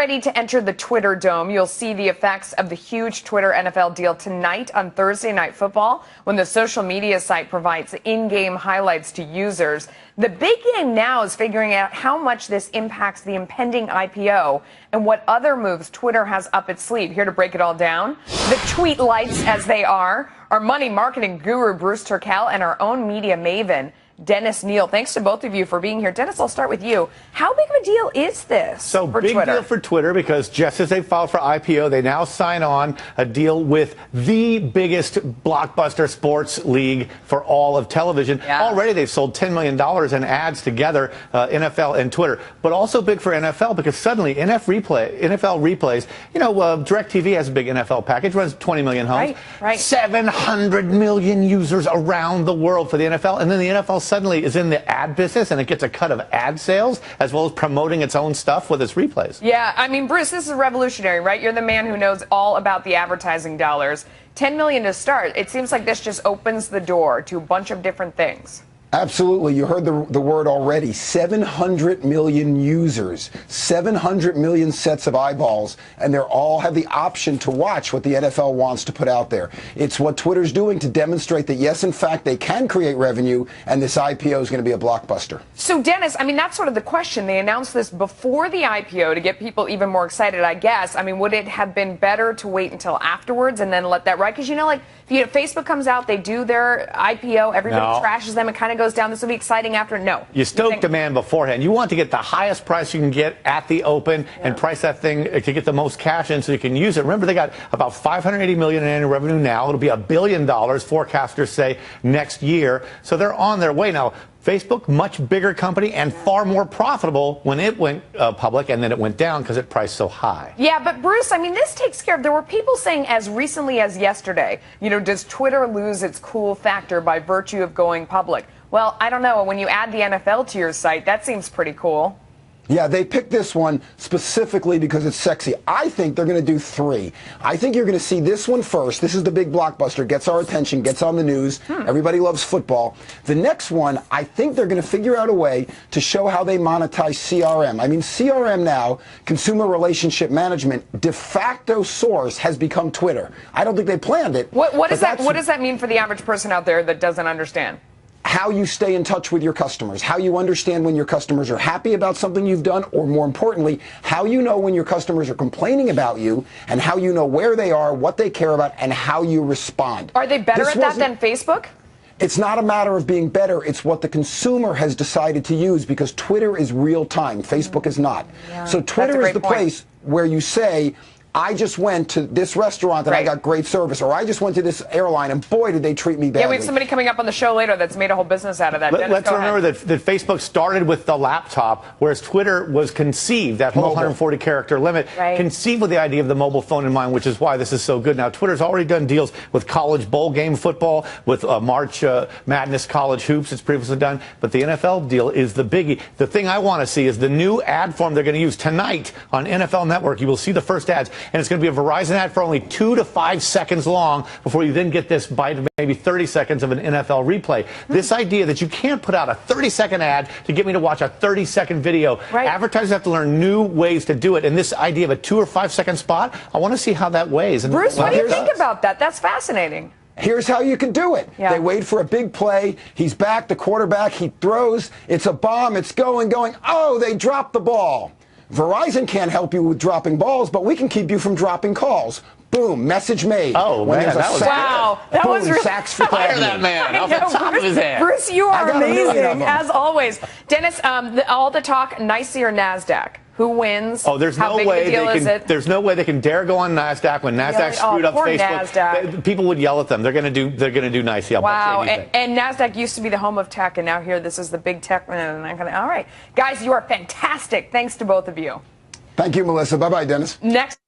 ready to enter the Twitter dome. You'll see the effects of the huge Twitter NFL deal tonight on Thursday Night Football when the social media site provides in-game highlights to users. The big game now is figuring out how much this impacts the impending IPO and what other moves Twitter has up its sleeve. Here to break it all down, the tweet lights as they are, our money marketing guru Bruce Turkel and our own media maven Dennis Neal. Thanks to both of you for being here. Dennis, I'll start with you. How big of a deal is this for Twitter? So big deal for Twitter because just as they filed for IPO, they now sign on a deal with the biggest blockbuster sports league for all of television. Yeah. Already they've sold $10 million in ads together, NFL and Twitter. But also big for NFL because suddenly NFL replays, you know, DirecTV has a big NFL package, runs 20 million homes. Right. 700 million users around the world for the NFL. And then the NFL suddenly is in the ad business and it gets a cut of ad sales as well as promoting its own stuff with its replays. Yeah, I mean, Bruce, this is revolutionary, right? You're the man who knows all about the advertising dollars. 10 million to start. It seems like this just opens the door to a bunch of different things. Absolutely. You heard the word already. 700 million users, 700 million sets of eyeballs, and they all have the option to watch what the NFL wants to put out there. It's what Twitter's doing to demonstrate that, yes, in fact, they can create revenue, and this IPO is going to be a blockbuster. So, Dennis, I mean, that's sort of the question. They announced this before the IPO to get people even more excited, I guess. I mean, would it have been better to wait until afterwards and then let that ride? Because, you know, like, if Facebook comes out, they do their IPO, everybody trashes them, it kind of goes down. This will be exciting after. No. You stoke demand beforehand. You want to get the highest price you can get at the open and price that thing to get the most cash in so you can use it. Remember, they got about $580 million in annual revenue now. It'll be $1 billion, forecasters say, next year. So they're on their way now. Facebook, much bigger company and far more profitable when it went public, and then it went down because it priced so high. Yeah, but Bruce, I mean, this takes care of, there were people saying as recently as yesterday, you know, does Twitter lose its cool factor by virtue of going public? Well, I don't know. When you add the NFL to your site, that seems pretty cool. Yeah, they picked this one specifically because it's sexy. I think they're going to do three. I think you're going to see this one first. This is the big blockbuster, gets our attention, gets on the news. Everybody loves football. The next one, I think they're going to figure out a way to show how they monetize CRM. I mean, CRM now, Consumer Relationship Management, de facto source has become Twitter. I don't think they planned it. What does that mean for the average person out there that doesn't understand? How you stay in touch with your customers, how you understand when your customers are happy about something you've done, or more importantly, how you know when your customers are complaining about you, and how you know where they are, what they care about, and how you respond. Are they better at that than Facebook? It's not a matter of being better. It's what the consumer has decided to use because Twitter is real time. Facebook is not. Yeah, so Twitter is the place where you say, I just went to this restaurant and I got great service, or I just went to this airline and boy did they treat me badly. Yeah, we have somebody coming up on the show later that's made a whole business out of that. Let's remember that Facebook started with the laptop, whereas Twitter was conceived, that whole 140 character limit, conceived with the idea of the mobile phone in mind, which is why this is so good. Now, Twitter's already done deals with college bowl game football, with March Madness college hoops it's previously done, but the NFL deal is the biggie. The thing I want to see is the new ad form they're going to use tonight on NFL Network. You will see the first ads. And it's going to be a Verizon ad for only 2 to 5 seconds long before you then get this bite of maybe 30 seconds of an NFL replay. This idea that you can't put out a 30-second ad to get me to watch a 30-second video. Advertisers have to learn new ways to do it. And this idea of a 2 or 5 second spot, I want to see how that weighs. And Bruce, what do you think about that? That's fascinating. Here's how you can do it. They wait for a big play. He's back, the quarterback. He throws. It's a bomb. It's going. Oh, they dropped the ball. Verizon can't help you with dropping balls, but we can keep you from dropping calls. Boom, message made. Oh, man, that was wow. That was really sacks for fire that man off the top of his head. Bruce, you are amazing, as always. Dennis, all the talk, NYSE or NASDAQ? Who wins? Oh, there's no way there's no way they can dare go on NASDAQ when NASDAQ screwed up Facebook. NASDAQ. People would yell at them. They're going to do NYSE. Wow, and NASDAQ used to be the home of tech, and now here this is the big tech. All right, guys, you are fantastic. Thanks to both of you. Thank you, Melissa. Bye-bye, Dennis. Next.